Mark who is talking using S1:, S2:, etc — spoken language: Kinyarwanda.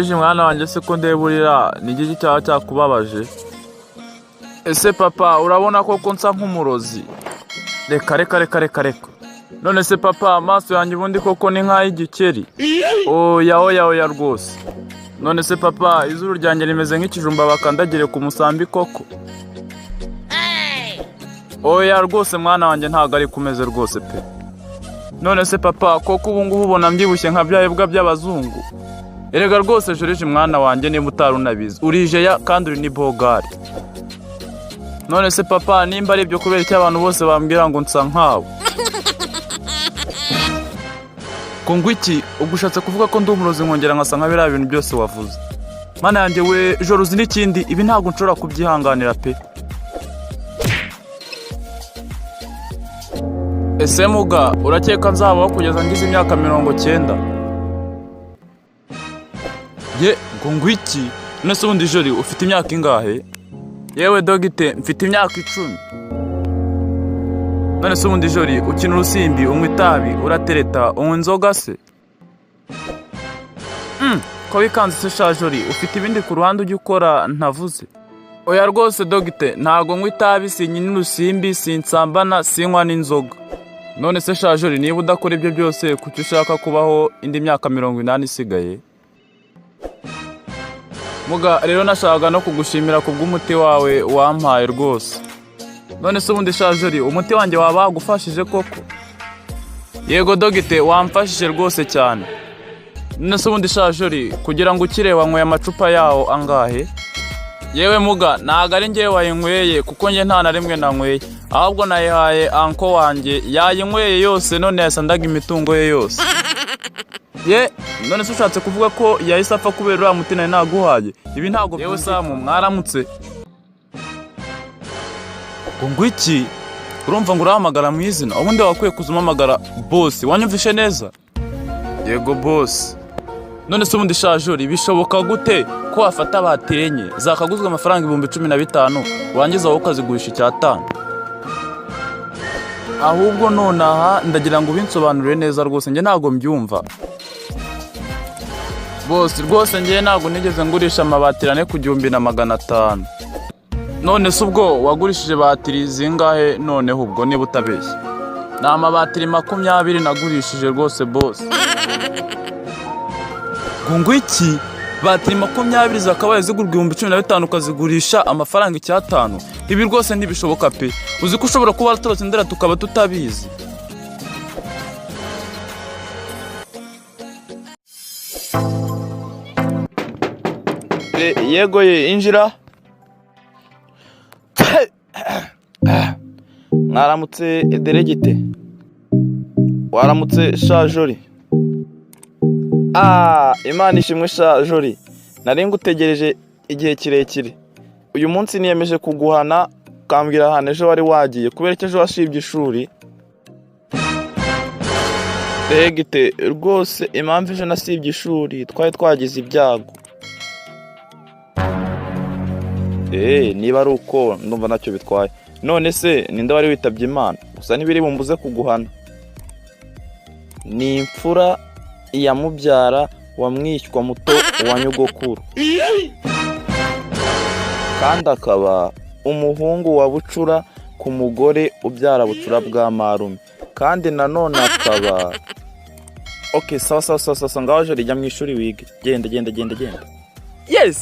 S1: Joriji mwana wanjye se ko ndeburira ni igiki cyaha cyakubabaje? Ese papa urabona koko nsa nk'umurozi? Reka. None se papa amaso yanjye ubundi koko ni nk'ay'igikeri? Oya rwose. None se papa izuru ryanjye rimeze nk'ikijumba bakandagire ku musambi koko? Oya rwose mwana wanjye ntago ari kumeze rwose pe. None se papa koko ubu ngubu ubona mbyibushye nka bya bibwa by'abazungu? Erega rwose Joriji mwana wanjye niba utarunabizi urijeya kandi uri ni bogari. None se papa nimba ari ibyo kubera icyo abantu bose bambwira ngo nsa nkawe? Kongo iki ugushatse kuvuga ko ndi umurozi nkongera nkasa nka biriya bintu byose wavuze? Mana yanjye we Joro uzi n'ikindi ibi ntabwo nshobora kubyihanganira pe. Ese muga urakeka nzabaho kugeza ngize imyaka 90? Kongo iki nese ubundi Jori ufite imyaka ingahe? Yewe dogite mfite imyaka 10. None se ubundi Jori ukina urusimbi, unywa itabi, uratereta, unywa inzoga se? Ko wikanze se sha Jori ufite ibindi ku ruhande ujya ukora ntavuze? Oya rwose dogite ntago nywa itabi, sinyina urusimbi, sinsambana, sinywa n'inzoga. None se sha Jori niba udakora ibyo byose kuki ushaka kubaho indi myaka 80 isigaye? Muga rero nashakaga no kugushimira kubw'umuti wawe wampaye rwose. None se ubundi sha Jori umuti wanjye waba wagufashije koko? Yego dogite wamfashije rwose cyane. None se ubundi sha Jori kugira ngo ukire wanyweye amacupa yawo angahe? Yewe muga ntago ari njyewe wayinyweye kuko njye nta na rimwe nanyweye, ahubwo nayihaye anko wanjye yayinyweye yose none yasandaga imitungo ye yose. None se ushatse kuvuga ko yahise apfa kubera uriya muti nari naguhaye? Ibi ntago yewe Samu mwaramutse. Kongo iki urumva ngo urahamagara mu izina ubundi wakwiye kuzumamagara boss, wanyumvishe neza? Yego boss. None se ubundi sha Jori bishoboka gute ko wafata batiri enye zakaguzwe amafaranga 15,000 wangiza wowe ukazigurisha 5? Ahubwo nonaha ndagira ngo ubinsobanurire neza rwose njye ntago mbyumva. Boss rwose njye ntago nigeze ngurisha amabatiri ane ku 1,500. None se ubwo wagurishije batiri zingahe noneho ubwo niba utabeshye? Ni amabatiri 20 nagurishije rwose boss. Kongo iki batiri 20 zakabaye zigurwa 15,000 ukazigurisha amafaranga 5? Ibi rwose ntibishoboka pe. Uzi ko ushobora kuba waratorotse ndera tukaba tutabizi. Yego injira. Mwaramutse Deregite. Waramutse sha Jori. Imana ishimwe sha Jori. Nari ngutegereje igihe kirekire. Uyu munsi niyemeje kuguhana kambwira hane ejo wari wagiye kubera icyo ejo washibye ishuri. Deregite rwose impamvu ejo nasibye ishuri twari twagize ibyago. Niba ari uko ndumva nacyo bitwaye. None se ninde wari witabye Imana? Gusa ntibiri bumbuze kuguhana. Ni imfura iya mubyara wa mwishywa muto wa nyogokuru, kandi akaba umuhungu wa bucura ku mugore ubyara bucura bwa marume, kandi nanone akaba sawa ngaho Jori jya mu ishuri wige. Genda. Yes.